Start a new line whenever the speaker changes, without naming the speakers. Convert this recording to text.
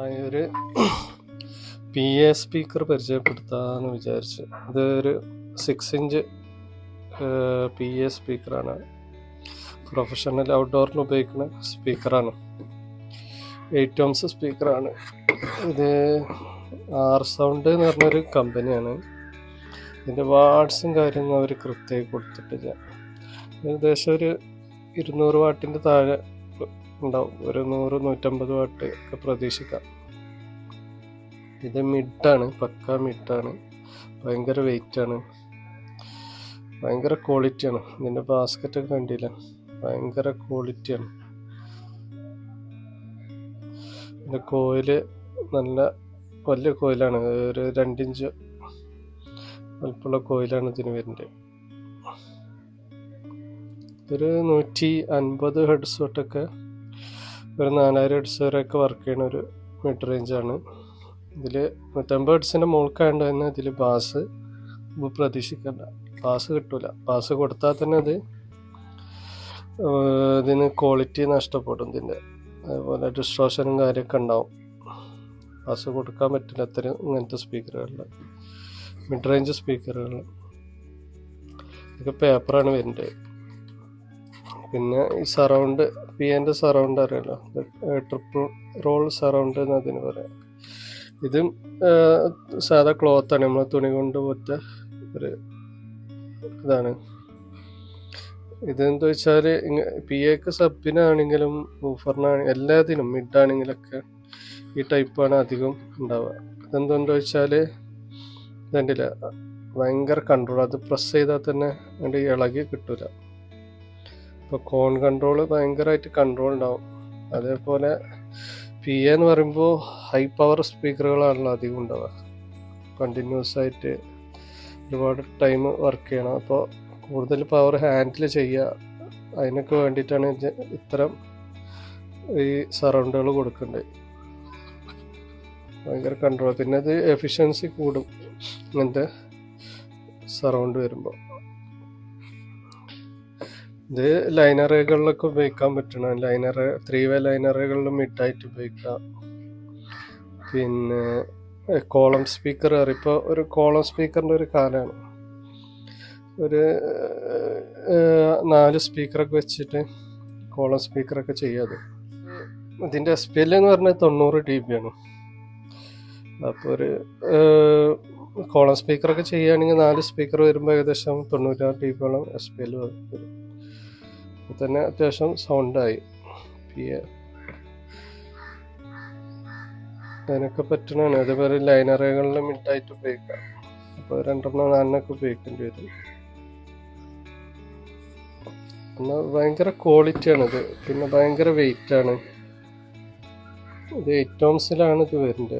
ഒരു P A speaker പരിചയപ്പെടുത്താമെന്ന് വിചാരിച്ചു. ഇതൊരു 6 ഇഞ്ച് പി എ സ്പീക്കറാണ്. പ്രൊഫഷണൽ ഔട്ട്ഡോറിൽ ഉപയോഗിക്കുന്ന സ്പീക്കറാണ്. 8 ohms സ്പീക്കറാണ്. ഇത് R-Sound എന്ന് പറഞ്ഞൊരു കമ്പനിയാണ്. ഇതിൻ്റെ വാട്ട്സും കാര്യങ്ങളും അവർ കൃത്യമായി കൊടുത്തിട്ടില്ല. ഏകദേശം ഒരു 200 വാട്ടിൻ്റെ താഴെ ഉണ്ടാവും. ഒരു 100-150 വാട്ട് ഒക്കെ പ്രതീക്ഷിക്കാം. ഇത് മിഡാണ്, പക്ക മിഡാണ്. ഭയങ്കര വെയിറ്റാണ്, ഭയങ്കര ക്വാളിറ്റിയാണ്. ഇതിൻ്റെ ബാസ്ക്കറ്റൊക്കെ കണ്ടില്ല, ഭയങ്കര ക്വാളിറ്റിയാണ്. ഇതിൻ്റെ കോയില് നല്ല വലിയ കോയിലാണ്, ഒരു 2 ഇഞ്ച് വലുപ്പമുള്ള കോയിലാണ് ഇതിന് വരുന്നത്. ഒരു 150 ഹെഡ്സ് തൊട്ടൊക്കെ ഒരു 4000 ഹെഡ്സ് വരെയൊക്കെ വർക്ക് ചെയ്യുന്ന ഒരു മിഡ് റേഞ്ചാണ്. ഇതിൽ 150 ഹെഡ്സിൻ്റെ മുകൾക്കായതുകൊണ്ട് തന്നെ ഇതിൽ ബാസ് പ്രതീക്ഷിക്കണ്ട, ബാസ് കിട്ടൂല. ബാസ് കൊടുത്താൽ തന്നെ ഇതിന് ക്വാളിറ്റി നഷ്ടപ്പെടും. ഇതിൻ്റെ അതുപോലെ ഡിസ്ട്രോഷനും കാര്യമൊക്കെ ഉണ്ടാവും. ബാസ് കൊടുക്കാൻ പറ്റില്ല അത്രയും ഇങ്ങനത്തെ സ്പീക്കറുകളിൽ, മിഡ് റേഞ്ച് സ്പീക്കറുകൾ. ഇതൊക്കെ പേപ്പറാണ് വരുന്നത്. പിന്നെ ഈ സറൗണ്ട്, എൻ്റെ സറൗണ്ട് അറിയാലോ, ട്രിപ്പിൾ റോൾ സറൗണ്ട് എന്ന് അതിന് പറയാം. ഇതും സാധാ ക്ലോത്താണ്, നമ്മൾ തുണി കൊണ്ട് പോറ്റ ഒരു ഇതാണ്. ഇതെന്താ വെച്ചാൽ PAക്ക് സബിനാണെങ്കിലും ഊഫറിനാണെങ്കിലും എല്ലാത്തിനും മിഡാണെങ്കിലൊക്കെ ഈ ടൈപ്പാണ് അധികം ഉണ്ടാവുക. ഇതെന്തുകൊണ്ടെന്ന് വെച്ചാൽ ഇതെന്തില്ല, ഭയങ്കര കൺട്രോൾ. അത് പ്രസ് ചെയ്താൽ തന്നെ അതിൻ്റെ ഇളകി കിട്ടൂല. ഇപ്പോൾ കോൺ കൺട്രോൾ ഭയങ്കരമായിട്ട് കൺട്രോൾ ഉണ്ടാവും. അതേപോലെ PA എന്ന് പറയുമ്പോൾ ഹൈ പവർ സ്പീക്കറുകളാണല്ലോ അധികം ഉണ്ടാവുക. കണ്ടിന്യൂസ് ആയിട്ട് ഒരുപാട് ടൈം വർക്ക് ചെയ്യണം. അപ്പോൾ കൂടുതൽ പവർ ഹാൻഡിൽ ചെയ്യുക, അതിനൊക്കെ വേണ്ടിയിട്ടാണ് ഇത്തരം ഈ സറൗണ്ടുകൾ കൊടുക്കേണ്ടത്. ഭയങ്കര കൺട്രോൾ. പിന്നെ അത് എഫിഷ്യൻസി കൂടും ഇങ്ങനത്തെ സറൗണ്ട് വരുമ്പോൾ. ഇത് ലൈനറുകളിലൊക്കെ ഉപയോഗിക്കാൻ പറ്റണം. 3-way ലൈനറുകളിൽ മിഡായിട്ട് ഉപയോഗിക്കാം. പിന്നെ കോളം സ്പീക്കർ പറയും. ഇപ്പോൾ ഒരു കോളം സ്പീക്കറിൻ്റെ ഒരു കാലമാണ്. ഒരു 4 സ്പീക്കറൊക്കെ വെച്ചിട്ട് കോളം സ്പീക്കറൊക്കെ ചെയ്യാതെ. ഇതിൻ്റെ SPL എന്ന് പറഞ്ഞാൽ 90 dB ആണ്. അപ്പോൾ ഒരു കോളം സ്പീക്കറൊക്കെ ചെയ്യുകയാണെങ്കിൽ 4 സ്പീക്കർ വരുമ്പോൾ ഏകദേശം 96 dB SPL വരും. അപ്പോൾ തന്നെ അത്യാവശ്യം സൗണ്ടായി. PA അതിനൊക്കെ പറ്റണതാണ്. അതേപോലെ ലൈനറുകളിൽ മിഡായിട്ട് ഉപയോഗിക്കാം. അപ്പോൾ 2-4 ഉപയോഗിക്കേണ്ടി വരും. എന്നാൽ ഭയങ്കര ക്വാളിറ്റിയാണിത്. പിന്നെ ഭയങ്കര വെയിറ്റാണ്. ഇത് 8 ohms ഇത് വരുന്നത്.